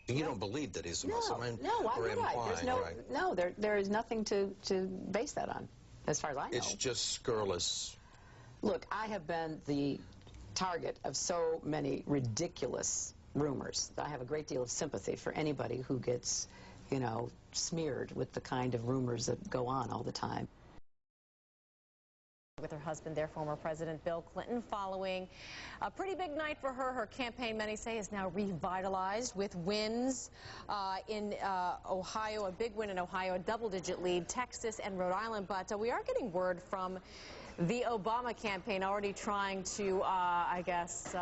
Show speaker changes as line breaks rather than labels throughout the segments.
You don't believe that he's a Muslim?
No, why would I? There's no,
right?
no, there is nothing to base that on, as far as I know.
It's just scurrilous.
Look, I have been the target of so many ridiculous rumors. I have a great deal of sympathy for anybody who gets, you know, smeared with the kind of rumors that go on all the time.
With her husband, their former President Bill Clinton, following a pretty big night for her. Her campaign, many say, is now revitalized with wins in Ohio, a big win in Ohio, a double-digit lead, Texas and Rhode Island. But we are getting word from the Obama campaign already trying to, I guess,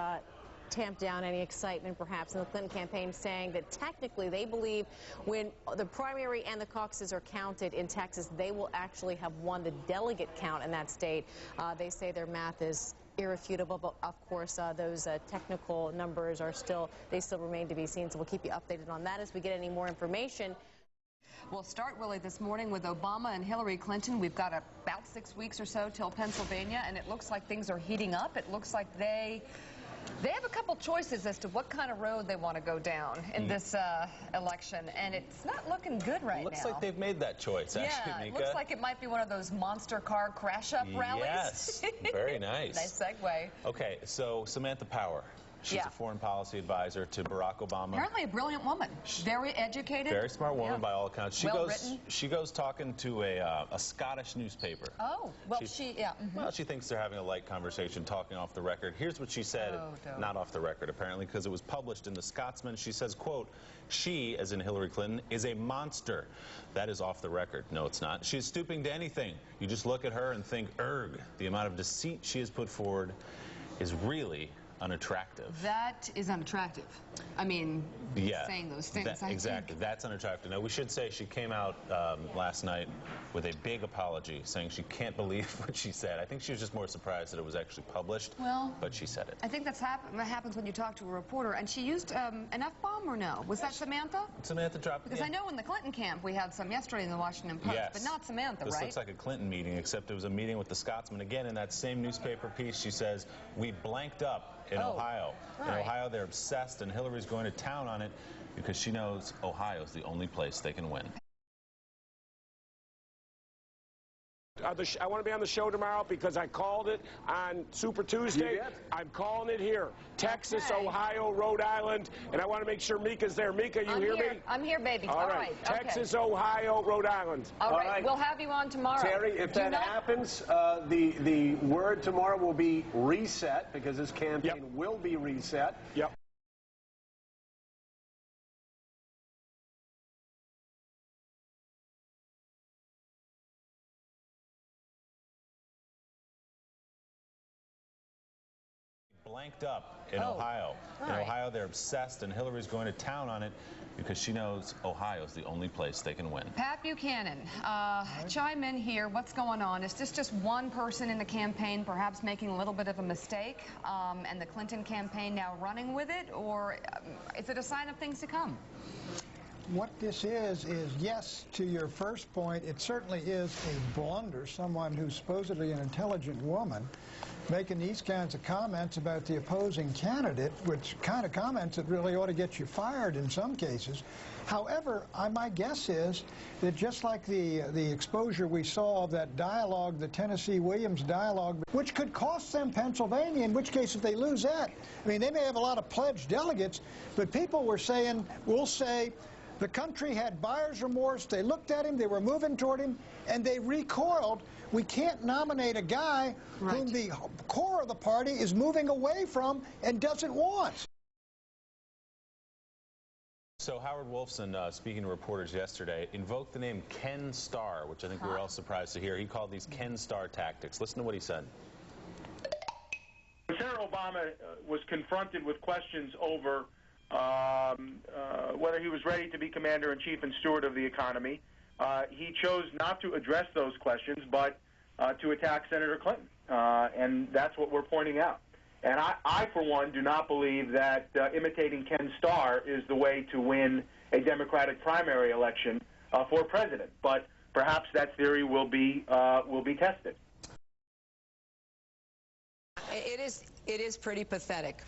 tamp down any excitement, perhaps, in the Clinton campaign, saying that technically they believe when the primary and the caucuses are counted in Texas, they will actually have won the delegate count in that state. They say their math is irrefutable, but of course those technical numbers are still remain to be seen, so we'll keep you updated on that as we get any more information.
We'll start, Willie, this morning with Obama and Hillary Clinton. We've got about 6 weeks or so till Pennsylvania, and it looks like things are heating up. It looks like they have a couple choices as to what kind of road they want to go down in this election, and it's not looking good right now.
Looks like they've made that choice, actually,
yeah,
Mika.
It looks like it might be one of those monster car crash-up rallies.
Yes, very nice.
Nice segue.
Okay, so Samantha Power. She's a foreign policy advisor to Barack Obama.
Apparently a brilliant woman. Very educated.
Very smart woman by all accounts.
Well-written.
She goes talking to a Scottish newspaper.
Oh, well,
Well, she thinks they're having a light conversation, talking off the record. Here's what she said, not off the record, apparently, because it was published in The Scotsman. She says, quote, "She, as in Hillary Clinton, is a monster." That is off the record. No, it's not. She's stooping to anything. You just look at her and think, erg, the amount of deceit she has put forward is really unattractive.
That is unattractive. I mean, saying those things.
Exactly. That's unattractive. Now, we should say she came out last night with a big apology, saying she can't believe what she said. I think she was just more surprised that it was actually published, but she said it.
I think that happens when you talk to a reporter. And she used an F-bomb, or no? Was that Samantha?
Samantha dropped it.
Because I know in the Clinton camp we had some yesterday in the Washington Post, but not Samantha,
This
right?
looks like a Clinton meeting, except it was a meeting with the Scotsman. Again, in that same newspaper piece, she says, "We blanked up in Ohio." In Ohio, they're obsessed, and Hillary's going to town on it because she knows Ohio's the only place they can win.
I want to be on the show tomorrow because I called it on Super Tuesday. I'm calling it here. Texas, Ohio, Rhode Island, and I want to make sure Mika's there. Mika, you hear me?
I'm here, baby.
All right. Texas, Ohio, Rhode Island.
All right. We'll have you on tomorrow.
Terry, if that happens, the word tomorrow will be reset, because this campaign will be reset.
Yep.
Blanked up in Ohio. In Ohio, they're obsessed, and Hillary's going to town on it because she knows Ohio's the only place they can win.
Pat Buchanan, chime in here. What's going on? Is this just one person in the campaign perhaps making a little bit of a mistake, and the Clinton campaign now running with it, or is it a sign of things to come?
What this is yes, to your first point, it certainly is a blunder. Someone who's supposedly an intelligent woman making these kinds of comments about the opposing candidate, which kind of comments that really ought to get you fired in some cases. However, my guess is that just like the exposure we saw of that dialogue, the Tennessee-Williams dialogue, which could cost them Pennsylvania, in which case if they lose that, I mean, they may have a lot of pledged delegates, but people were saying, we'll say, the country had buyer's remorse. They looked at him, they were moving toward him, and they recoiled. We can't nominate a guy whom the core of the party is moving away from and doesn't want.
So Howard Wolfson, speaking to reporters yesterday, invoked the name Ken Starr, which I think we were all surprised to hear. He called these Ken Starr tactics. Listen to what he said.
Senator Obama was confronted with questions over whether he was ready to be commander-in-chief and steward of the economy. He chose not to address those questions, but to attack Senator Clinton, and that's what we're pointing out. And I, for one, do not believe that imitating Ken Starr is the way to win a Democratic primary election for president. But perhaps that theory will be tested.
It is pretty pathetic.